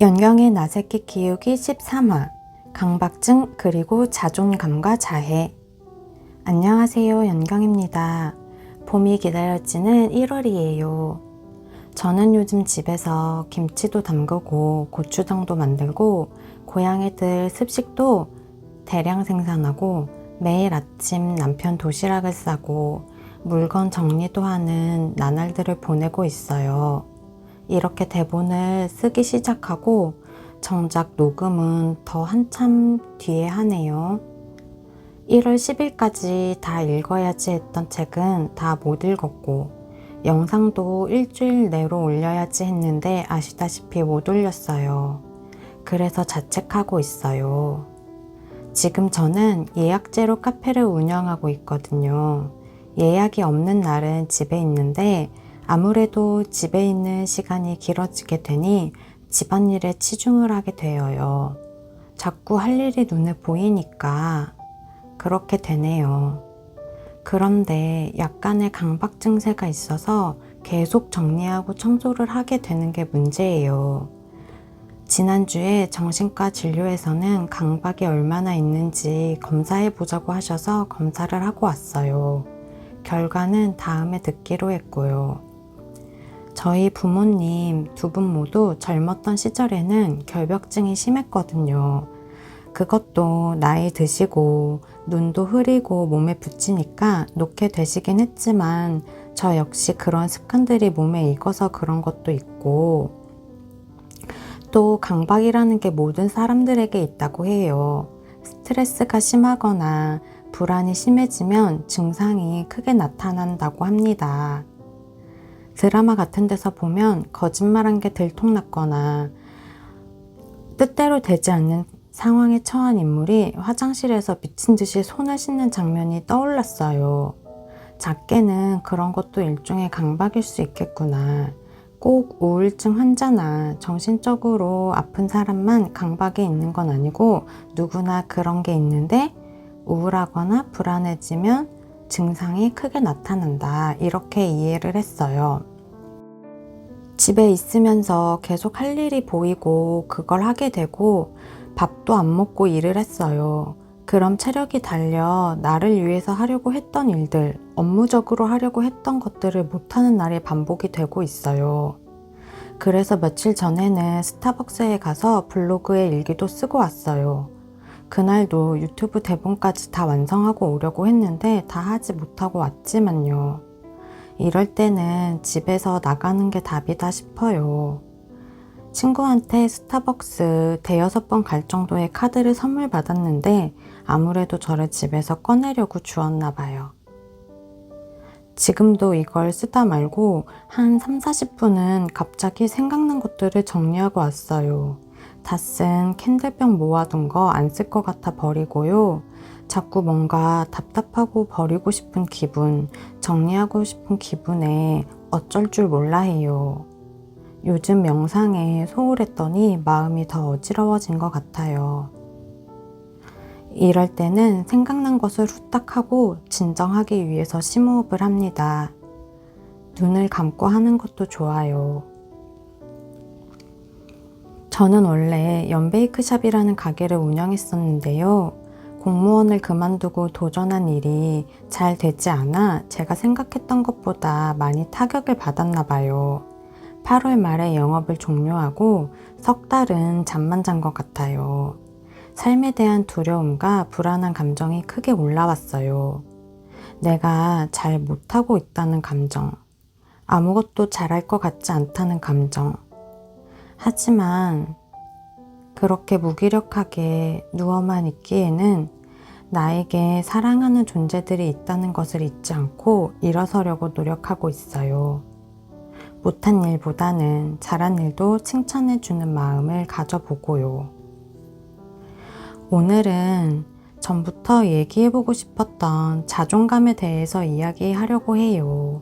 연경의 나새끼 키우기 13화 강박증 그리고 자존감과 자해. 안녕하세요, 연경입니다. 봄이 기다려지는 1월이에요. 저는 요즘 집에서 김치도 담그고 고추장도 만들고 고양이들 습식도 대량 생산하고 매일 아침 남편 도시락을 싸고 물건 정리도 하는 나날들을 보내고 있어요. 이렇게 대본을 쓰기 시작하고 정작 녹음은 더 한참 뒤에 하네요. 1월 10일까지 다 읽어야지 했던 책은 다 못 읽었고 영상도 일주일 내로 올려야지 했는데 아시다시피 못 올렸어요. 그래서 자책하고 있어요. 지금 저는 예약제로 카페를 운영하고 있거든요. 예약이 없는 날은 집에 있는데 아무래도 집에 있는 시간이 길어지게 되니 집안일에 치중을 하게 되어요. 자꾸 할 일이 눈에 보이니까 그렇게 되네요. 그런데 약간의 강박 증세가 있어서 계속 정리하고 청소를 하게 되는 게 문제예요. 지난주에 정신과 진료에서는 강박이 얼마나 있는지 검사해 보자고 하셔서 검사를 하고 왔어요. 결과는 다음에 듣기로 했고요. 저희 부모님 두 분 모두 젊었던 시절에는 결벽증이 심했거든요. 그것도 나이 드시고 눈도 흐리고 몸에 붙이니까 놓게 되시긴 했지만 저 역시 그런 습관들이 몸에 익어서 그런 것도 있고 또 강박이라는 게 모든 사람들에게 있다고 해요. 스트레스가 심하거나 불안이 심해지면 증상이 크게 나타난다고 합니다. 드라마 같은 데서 보면 거짓말한 게 들통났거나 뜻대로 되지 않는 상황에 처한 인물이 화장실에서 미친 듯이 손을 씻는 장면이 떠올랐어요. 작게는 그런 것도 일종의 강박일 수 있겠구나. 꼭 우울증 환자나 정신적으로 아픈 사람만 강박이 있는 건 아니고 누구나 그런 게 있는데 우울하거나 불안해지면 증상이 크게 나타난다. 이렇게 이해를 했어요. 집에 있으면서 계속 할 일이 보이고 그걸 하게 되고 밥도 안 먹고 일을 했어요. 그럼 체력이 달려 나를 위해서 하려고 했던 일들, 업무적으로 하려고 했던 것들을 못하는 날이 반복이 되고 있어요. 그래서 며칠 전에는 스타벅스에 가서 블로그에 일기도 쓰고 왔어요. 그날도 유튜브 대본까지 다 완성하고 오려고 했는데 다 하지 못하고 왔지만요. 이럴 때는 집에서 나가는 게 답이다 싶어요. 친구한테 스타벅스 5-6번 갈 정도의 카드를 선물 받았는데 아무래도 저를 집에서 꺼내려고 주었나 봐요. 지금도 이걸 쓰다 말고 한 30-40분은 갑자기 생각난 것들을 정리하고 왔어요. 다 쓴 캔들병 모아둔 거 안 쓸 것 같아 버리고요. 자꾸 뭔가 답답하고 버리고 싶은 기분, 정리하고 싶은 기분에 어쩔 줄 몰라 해요. 요즘 명상에 소홀했더니 마음이 더 어지러워진 것 같아요. 이럴 때는 생각난 것을 후딱 하고 진정하기 위해서 심호흡을 합니다. 눈을 감고 하는 것도 좋아요. 저는 원래 연베이크샵이라는 가게를 운영했었는데요. 공무원을 그만두고 도전한 일이 잘 되지 않아 제가 생각했던 것보다 많이 타격을 받았나 봐요. 8월 말에 영업을 종료하고 석 달은 잠만 잔 것 같아요. 삶에 대한 두려움과 불안한 감정이 크게 올라왔어요. 내가 잘 못하고 있다는 감정, 아무것도 잘할 것 같지 않다는 감정. 하지만 그렇게 무기력하게 누워만 있기에는 나에게 사랑하는 존재들이 있다는 것을 잊지 않고 일어서려고 노력하고 있어요. 못한 일보다는 잘한 일도 칭찬해주는 마음을 가져보고요. 오늘은 전부터 얘기해보고 싶었던 자존감에 대해서 이야기하려고 해요.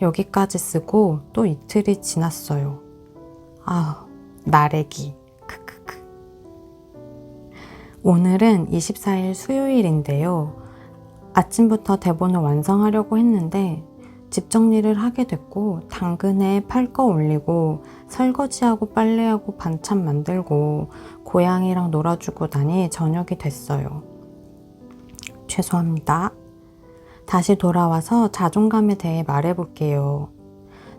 여기까지 쓰고 또 이틀이 지났어요. 나래기. 크크크. 오늘은 24일 수요일인데요. 아침부터 대본을 완성하려고 했는데 집 정리를 하게 됐고 당근에 팔 거 올리고 설거지하고 빨래하고 반찬 만들고 고양이랑 놀아주고 나니 저녁이 됐어요. 죄송합니다. 다시 돌아와서 자존감에 대해 말해볼게요.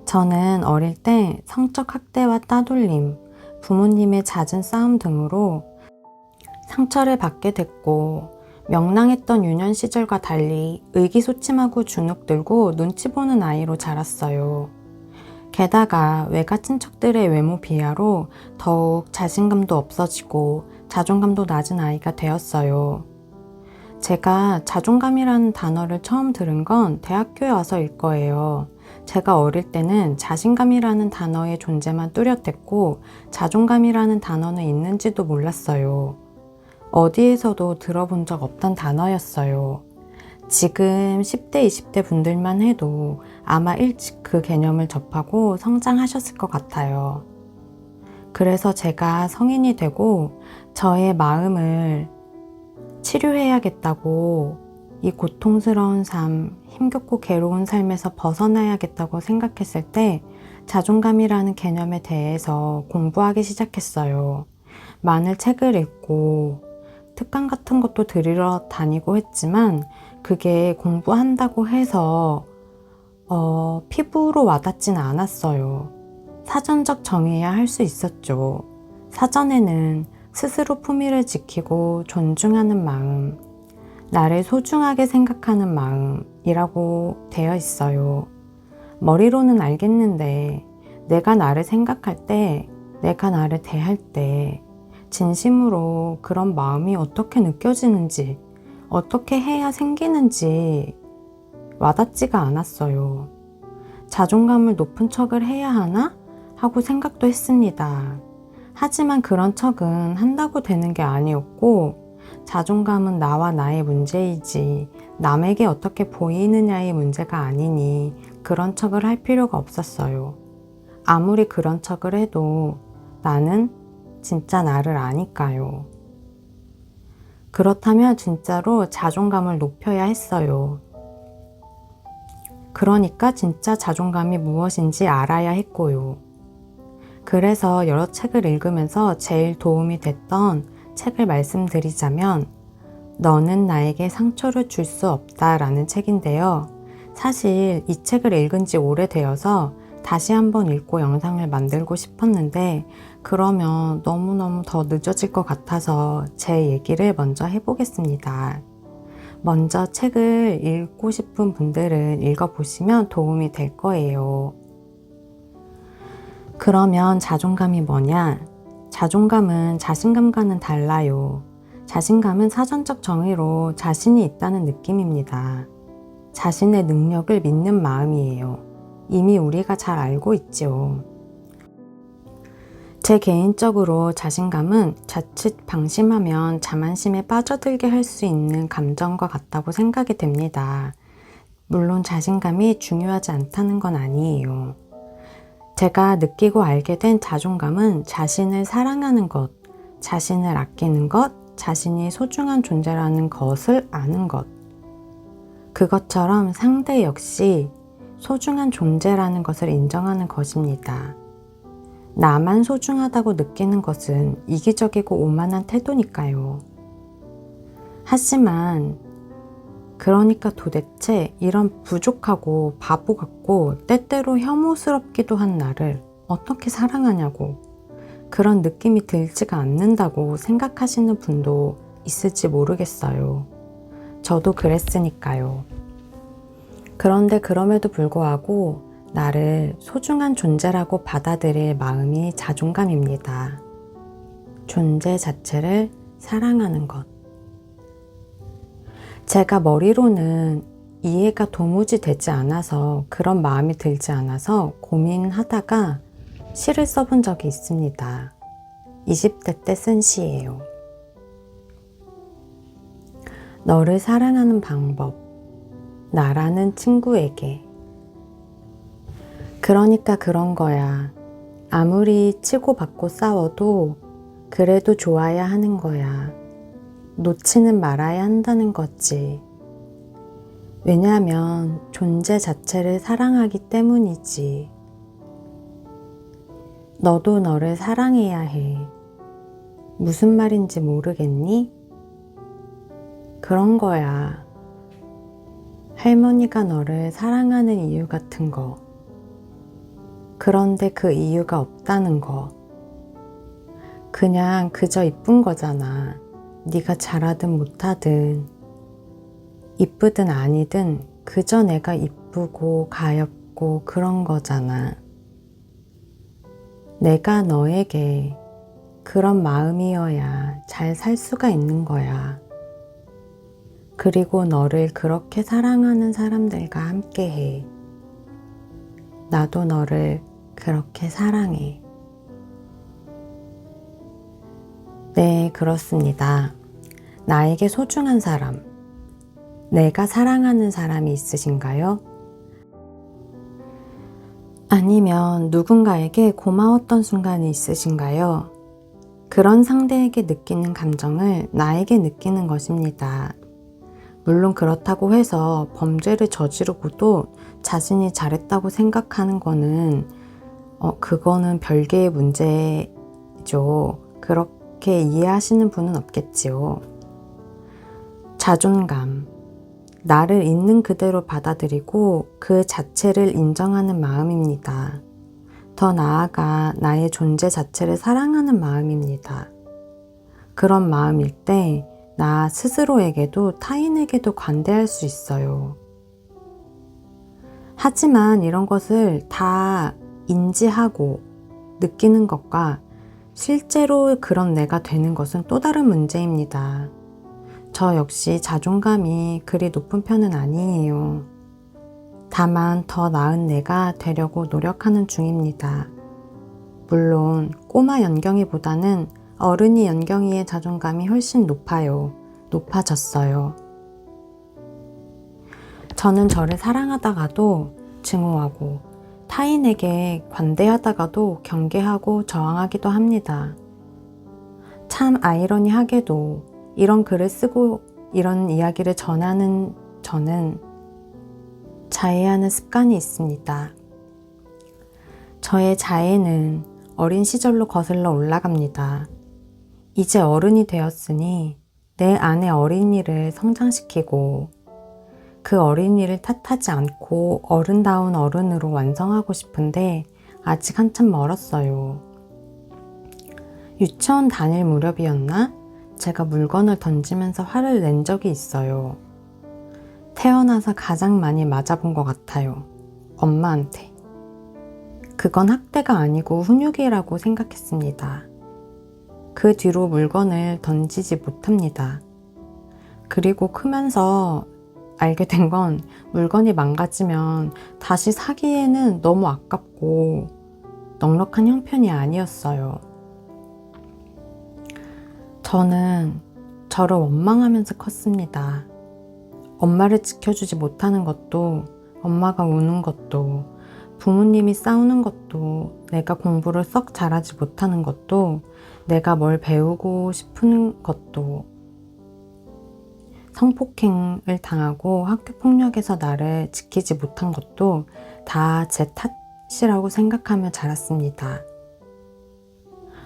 저는 어릴 때 성적 학대와 따돌림, 부모님의 잦은 싸움 등으로 상처를 받게 됐고 명랑했던 유년 시절과 달리 의기소침하고 주눅들고 눈치 보는 아이로 자랐어요. 게다가 외가 친척들의 외모 비하로 더욱 자신감도 없어지고 자존감도 낮은 아이가 되었어요. 제가 자존감이라는 단어를 처음 들은 건 대학교에 와서일 거예요. 제가 어릴 때는 자신감이라는 단어의 존재만 뚜렷했고 자존감이라는 단어는 있는지도 몰랐어요. 어디에서도 들어본 적 없던 단어였어요. 지금 10대, 20대 분들만 해도 아마 일찍 그 개념을 접하고 성장하셨을 것 같아요. 그래서 제가 성인이 되고 저의 마음을 치료해야겠다고 이 고통스러운 삶, 힘겹고 괴로운 삶에서 벗어나야겠다고 생각했을 때 자존감이라는 개념에 대해서 공부하기 시작했어요. 많은 책을 읽고 특강 같은 것도 들으러 다니고 했지만 그게 공부한다고 해서 피부로 와닿지는 않았어요. 사전적 정의야 할 수 있었죠. 사전에는 스스로 품위를 지키고 존중하는 마음, 나를 소중하게 생각하는 마음이라고 되어 있어요. 머리로는 알겠는데 내가 나를 생각할 때, 내가 나를 대할 때 진심으로 그런 마음이 어떻게 느껴지는지, 어떻게 해야 생기는지 와닿지가 않았어요. 자존감을 높은 척을 해야 하나? 하고 생각도 했습니다. 하지만 그런 척은 한다고 되는 게 아니었고 자존감은 나와 나의 문제이지 남에게 어떻게 보이느냐의 문제가 아니니 그런 척을 할 필요가 없었어요. 아무리 그런 척을 해도 나는 진짜 나를 아니까요. 그렇다면 진짜로 자존감을 높여야 했어요. 그러니까 진짜 자존감이 무엇인지 알아야 했고요. 그래서 여러 책을 읽으면서 제일 도움이 됐던 책을 말씀드리자면 너는 나에게 상처를 줄 수 없다라는 책인데요. 사실 이 책을 읽은 지 오래되어서 다시 한번 읽고 영상을 만들고 싶었는데 그러면 너무너무 더 늦어질 것 같아서 제 얘기를 먼저 해보겠습니다. 먼저 책을 읽고 싶은 분들은 읽어보시면 도움이 될 거예요. 그러면 자존감이 뭐냐? 자존감은 자신감과는 달라요. 자신감은 사전적 정의로 자신이 있다는 느낌입니다. 자신의 능력을 믿는 마음이에요. 이미 우리가 잘 알고 있죠. 제 개인적으로 자신감은 자칫 방심하면 자만심에 빠져들게 할 수 있는 감정과 같다고 생각이 됩니다. 물론 자신감이 중요하지 않다는 건 아니에요. 제가 느끼고 알게 된 자존감은 자신을 사랑하는 것, 자신을 아끼는 것, 자신이 소중한 존재라는 것을 아는 것. 그것처럼 상대 역시 소중한 존재라는 것을 인정하는 것입니다. 나만 소중하다고 느끼는 것은 이기적이고 오만한 태도니까요. 하지만 그러니까 도대체 이런 부족하고 바보 같고 때때로 혐오스럽기도 한 나를 어떻게 사랑하냐고 그런 느낌이 들지가 않는다고 생각하시는 분도 있을지 모르겠어요. 저도 그랬으니까요. 그런데 그럼에도 불구하고 나를 소중한 존재라고 받아들일 마음이 자존감입니다. 존재 자체를 사랑하는 것. 제가 머리로는 이해가 도무지 되지 않아서 그런 마음이 들지 않아서 고민하다가 시를 써본 적이 있습니다. 20대 때 쓴 시예요. 너를 사랑하는 방법, 나라는 친구에게. 그러니까 그런 거야. 아무리 치고받고 싸워도 그래도 좋아야 하는 거야. 놓지는 말아야 한다는 거지. 왜냐하면 존재 자체를 사랑하기 때문이지. 너도 너를 사랑해야 해. 무슨 말인지 모르겠니? 그런 거야. 할머니가 너를 사랑하는 이유 같은 거. 그런데 그 이유가 없다는 거. 그냥 그저 이쁜 거잖아. 네가 잘하든 못하든, 이쁘든 아니든 그저 내가 이쁘고 가엾고 그런 거잖아. 내가 너에게 그런 마음이어야 잘 살 수가 있는 거야. 그리고 너를 그렇게 사랑하는 사람들과 함께 해. 나도 너를 그렇게 사랑해. 네, 그렇습니다. 나에게 소중한 사람, 내가 사랑하는 사람이 있으신가요? 아니면 누군가에게 고마웠던 순간이 있으신가요? 그런 상대에게 느끼는 감정을 나에게 느끼는 것입니다. 물론 그렇다고 해서 범죄를 저지르고도 자신이 잘했다고 생각하는 거는 그거는 별개의 문제죠. 그렇게 이해하시는 분은 없겠지요. 자존감, 나를 있는 그대로 받아들이고 그 자체를 인정하는 마음입니다. 더 나아가 나의 존재 자체를 사랑하는 마음입니다. 그런 마음일 때 나 스스로에게도 타인에게도 관대할 수 있어요. 하지만 이런 것을 다 인지하고 느끼는 것과 실제로 그런 내가 되는 것은 또 다른 문제입니다. 저 역시 자존감이 그리 높은 편은 아니에요. 다만 더 나은 내가 되려고 노력하는 중입니다. 물론 꼬마 연경이보다는 어른이 연경이의 자존감이 훨씬 높아졌어요. 저는 저를 사랑하다가도 증오하고 타인에게 관대하다가도 경계하고 저항하기도 합니다. 참 아이러니하게도 이런 글을 쓰고 이런 이야기를 전하는 저는 자해하는 습관이 있습니다. 저의 자해는 어린 시절로 거슬러 올라갑니다. 이제 어른이 되었으니 내 안의 어린이를 성장시키고 그 어린이를 탓하지 않고 어른다운 어른으로 완성하고 싶은데 아직 한참 멀었어요. 유치원 다닐 무렵이었나? 제가 물건을 던지면서 화를 낸 적이 있어요. 태어나서 가장 많이 맞아본 것 같아요. 엄마한테. 그건 학대가 아니고 훈육이라고 생각했습니다. 그 뒤로 물건을 던지지 못합니다. 그리고 크면서 알게 된 건 물건이 망가지면 다시 사기에는 너무 아깝고 넉넉한 형편이 아니었어요. 저는 저를 원망하면서 컸습니다. 엄마를 지켜주지 못하는 것도, 엄마가 우는 것도, 부모님이 싸우는 것도, 내가 공부를 썩 잘하지 못하는 것도, 내가 뭘 배우고 싶은 것도, 성폭행을 당하고 학교폭력에서 나를 지키지 못한 것도 다 제 탓이라고 생각하며 자랐습니다.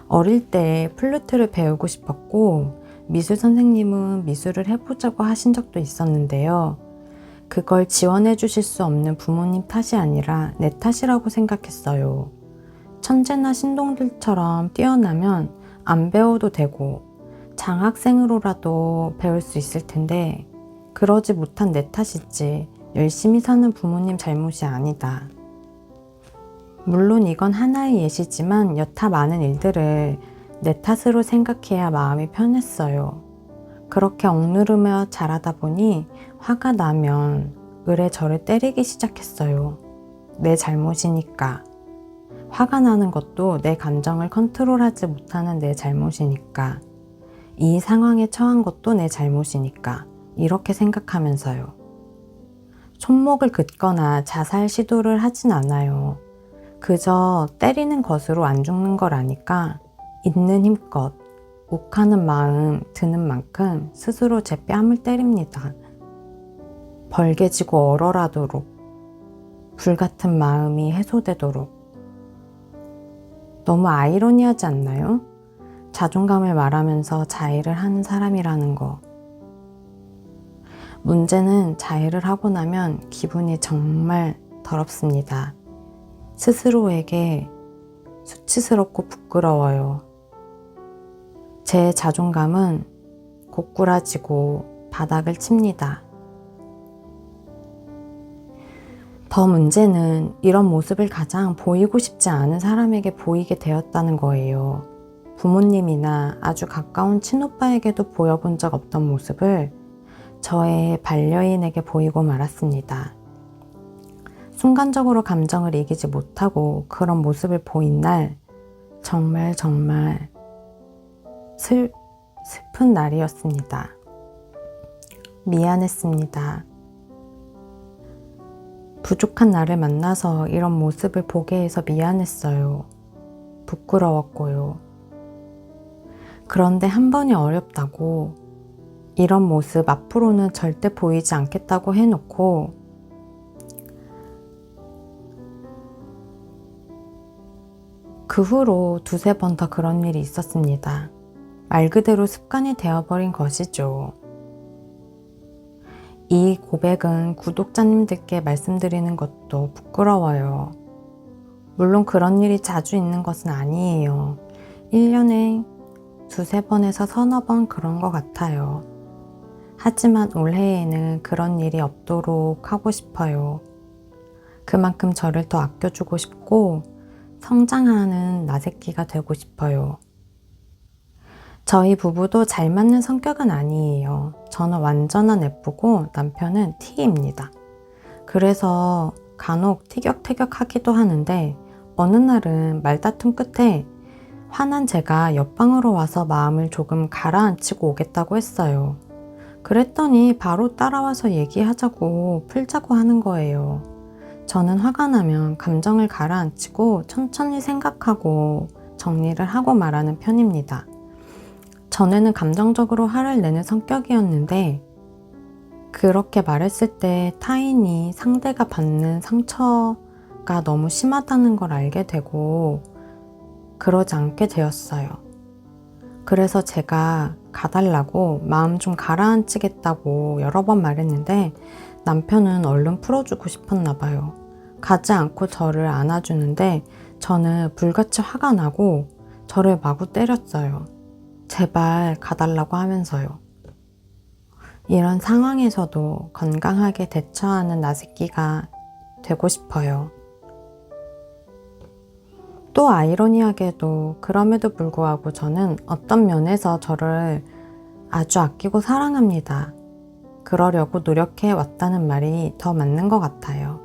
어릴 때 플루트를 배우고 싶었고 미술 선생님은 미술을 해보자고 하신 적도 있었는데요. 그걸 지원해 주실 수 없는 부모님 탓이 아니라 내 탓이라고 생각했어요. 천재나 신동들처럼 뛰어나면 안 배워도 되고 장학생으로라도 배울 수 있을 텐데 그러지 못한 내 탓이지 열심히 사는 부모님 잘못이 아니다. 물론 이건 하나의 예시지만 여타 많은 일들을 내 탓으로 생각해야 마음이 편했어요. 그렇게 억누르며 자라다 보니 화가 나면 의례저를 때리기 시작했어요. 내 잘못이니까. 화가 나는 것도 내 감정을 컨트롤하지 못하는 내 잘못이니까. 이 상황에 처한 것도 내 잘못이니까. 이렇게 생각하면서요. 손목을 긋거나 자살 시도를 하진 않아요. 그저 때리는 것으로 안 죽는 걸 아니까 있는 힘껏 욱하는 마음 드는 만큼 스스로 제 뺨을 때립니다. 벌개지고 얼얼하도록, 불같은 마음이 해소되도록. 너무 아이러니하지 않나요? 자존감을 말하면서 자해를 하는 사람이라는 거. 문제는 자해를 하고 나면 기분이 정말 더럽습니다. 스스로에게 수치스럽고 부끄러워요. 제 자존감은 고꾸라지고 바닥을 칩니다. 더 문제는 이런 모습을 가장 보이고 싶지 않은 사람에게 보이게 되었다는 거예요. 부모님이나 아주 가까운 친오빠에게도 보여본 적 없던 모습을 저의 반려인에게 보이고 말았습니다. 순간적으로 감정을 이기지 못하고 그런 모습을 보인 날 정말 슬픈 날이었습니다. 미안했습니다. 부족한 나를 만나서 이런 모습을 보게 해서 미안했어요. 부끄러웠고요. 그런데 한 번이 어렵다고, 이런 모습 앞으로는 절대 보이지 않겠다고 해놓고 그 후로 두세 번 더 그런 일이 있었습니다. 말 그대로 습관이 되어버린 것이죠. 이 고백은 구독자님들께 말씀드리는 것도 부끄러워요. 물론 그런 일이 자주 있는 것은 아니에요. 1년에 두세 번에서 서너 번 그런 것 같아요. 하지만 올해에는 그런 일이 없도록 하고 싶어요. 그만큼 저를 더 아껴주고 싶고 성장하는 나새끼가 되고 싶어요. 저희 부부도 잘 맞는 성격은 아니에요. 저는 완전한 F고 남편은 T입니다. 그래서 간혹 티격태격하기도 하는데 어느 날은 말다툼 끝에 화난 제가 옆방으로 와서 마음을 조금 가라앉히고 오겠다고 했어요. 그랬더니 바로 따라와서 얘기하자고 풀자고 하는 거예요. 저는 화가 나면 감정을 가라앉히고 천천히 생각하고 정리를 하고 말하는 편입니다. 전에는 감정적으로 화를 내는 성격이었는데 그렇게 말했을 때 타인이 상대가 받는 상처가 너무 심하다는 걸 알게 되고 그러지 않게 되었어요. 그래서 제가 가달라고 마음 좀 가라앉히겠다고 여러 번 말했는데 남편은 얼른 풀어주고 싶었나 봐요. 가지 않고 저를 안아주는데 저는 불같이 화가 나고 저를 마구 때렸어요. 제발 가달라고 하면서요. 이런 상황에서도 건강하게 대처하는 나새끼가 되고 싶어요. 또 아이러니하게도 그럼에도 불구하고 저는 어떤 면에서 저를 아주 아끼고 사랑합니다. 그러려고 노력해 왔다는 말이 더 맞는 것 같아요.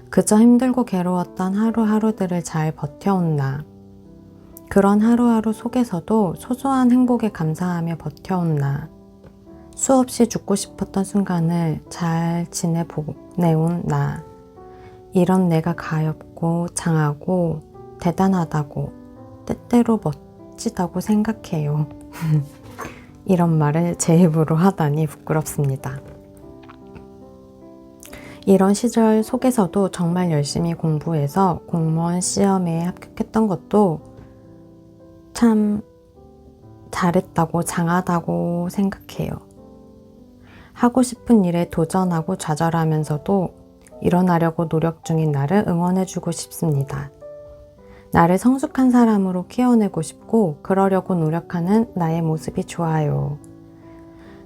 그저 힘들고 괴로웠던 하루하루들을 잘 버텨온 나. 그런 하루하루 속에서도 소소한 행복에 감사하며 버텨온 나. 수없이 죽고 싶었던 순간을 잘 지내보내온 나. 이런 내가 가엾고 장하고 대단하다고 때때로 멋지다고 생각해요. 이런 말을 제 입으로 하다니 부끄럽습니다. 이런 시절 속에서도 정말 열심히 공부해서 공무원 시험에 합격했던 것도 참 잘했다고 장하다고 생각해요. 하고 싶은 일에 도전하고 좌절하면서도 일어나려고 노력 중인 나를 응원해주고 싶습니다. 나를 성숙한 사람으로 키워내고 싶고 그러려고 노력하는 나의 모습이 좋아요.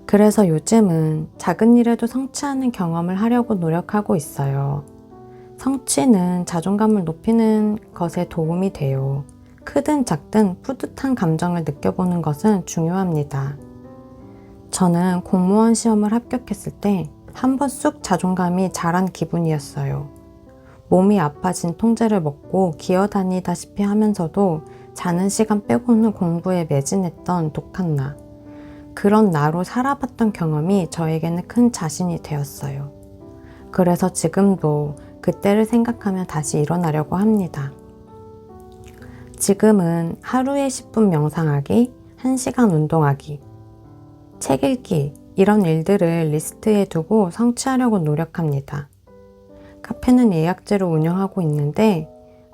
그래서 요즘은 작은 일에도 성취하는 경험을 하려고 노력하고 있어요. 성취는 자존감을 높이는 것에 도움이 돼요. 크든 작든 뿌듯한 감정을 느껴보는 것은 중요합니다. 저는 공무원 시험을 합격했을 때 한 번 쑥 자존감이 자란 기분이었어요. 몸이 아파진 통제를 먹고 기어다니다시피 하면서도 자는 시간 빼고는 공부에 매진했던 독한 나. 그런 나로 살아봤던 경험이 저에게는 큰 자신이 되었어요. 그래서 지금도 그때를 생각하며 다시 일어나려고 합니다. 지금은 하루에 10분 명상하기, 1시간 운동하기, 책 읽기 이런 일들을 리스트에 두고 성취하려고 노력합니다. 카페는 예약제로 운영하고 있는데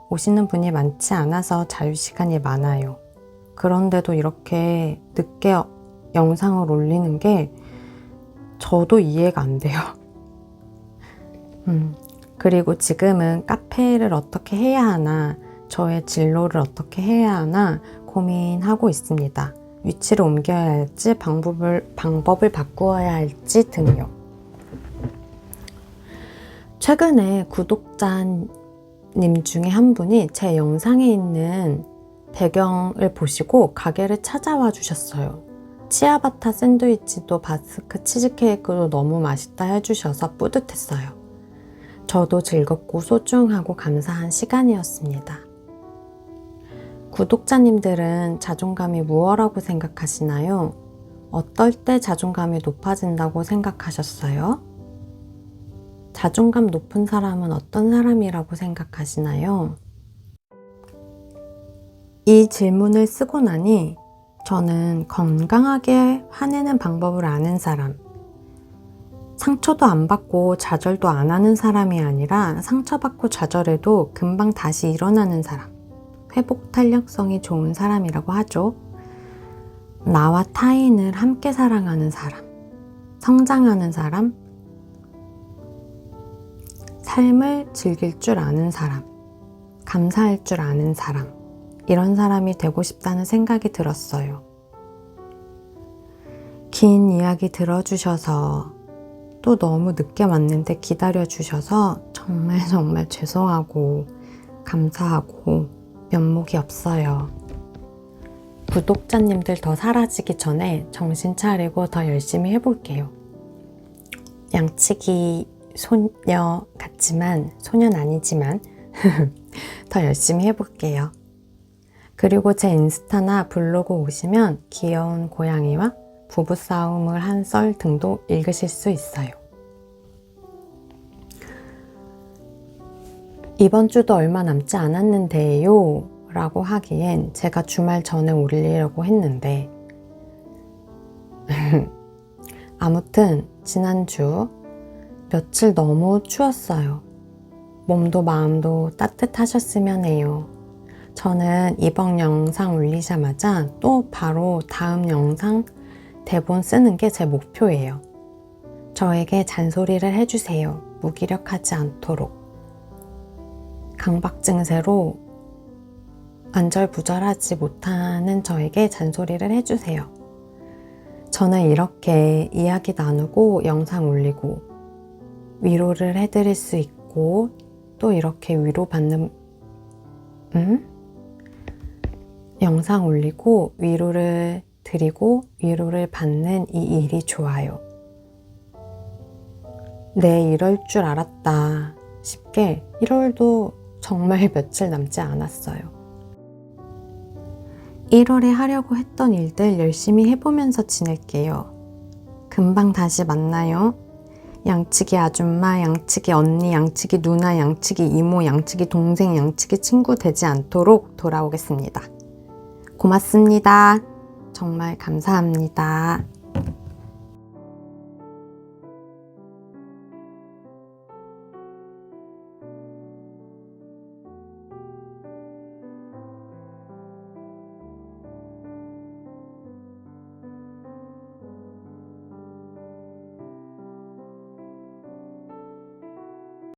오시는 분이 많지 않아서 자유시간이 많아요. 그런데도 이렇게 늦게 영상을 올리는 게 저도 이해가 안 돼요. 그리고 지금은 카페를 어떻게 해야 하나, 저의 진로를 어떻게 해야 하나 고민하고 있습니다. 위치를 옮겨야 할지, 방법을 바꾸어야 할지 등요. 최근에 구독자님 중에 한 분이 제 영상에 있는 배경을 보시고 가게를 찾아와 주셨어요. 치아바타 샌드위치도 바스크 치즈케이크도 너무 맛있다 해주셔서 뿌듯했어요. 저도 즐겁고 소중하고 감사한 시간이었습니다. 구독자님들은 자존감이 무엇라고 생각하시나요? 어떨 때 자존감이 높아진다고 생각하셨어요? 자존감 높은 사람은 어떤 사람이라고 생각하시나요? 이 질문을 쓰고 나니 저는 건강하게 화내는 방법을 아는 사람, 상처도 안 받고 좌절도 안 하는 사람이 아니라 상처받고 좌절해도 금방 다시 일어나는 사람, 회복 탄력성이 좋은 사람이라고 하죠. 나와 타인을 함께 사랑하는 사람, 성장하는 사람, 삶을 즐길 줄 아는 사람, 감사할 줄 아는 사람, 이런 사람이 되고 싶다는 생각이 들었어요. 긴 이야기 들어주셔서 또 너무 늦게 왔는데 기다려주셔서 정말 죄송하고 감사하고 면목이 없어요. 구독자님들 더 사라지기 전에 정신 차리고 더 열심히 해볼게요. 양치기 소녀 같지만, 소녀는 아니지만 더 열심히 해볼게요. 그리고 제 인스타나 블로그 오시면 귀여운 고양이와 부부싸움을 한 썰 등도 읽으실 수 있어요. 이번 주도 얼마 남지 않았는데요 라고 하기엔 제가 주말 전에 올리려고 했는데 아무튼 지난주 며칠 너무 추웠어요. 몸도 마음도 따뜻하셨으면 해요. 저는 이번 영상 올리자마자 또 바로 다음 영상 대본 쓰는 게 제 목표예요. 저에게 잔소리를 해주세요. 무기력하지 않도록. 강박 증세로 안절부절하지 못하는 저에게 잔소리를 해주세요. 저는 이렇게 이야기 나누고 영상 올리고 위로를 해드릴 수 있고 또 이렇게 위로받는 영상 올리고 위로를 드리고 위로를 받는 이 일이 좋아요. 네, 이럴 줄 알았다 싶게 1월도 정말 며칠 남지 않았어요. 1월에 하려고 했던 일들 열심히 해보면서 지낼게요. 금방 다시 만나요. 양치기 아줌마, 양치기 언니, 양치기 누나, 양치기 이모, 양치기 동생, 양치기 친구 되지 않도록 돌아오겠습니다. 고맙습니다. 정말 감사합니다.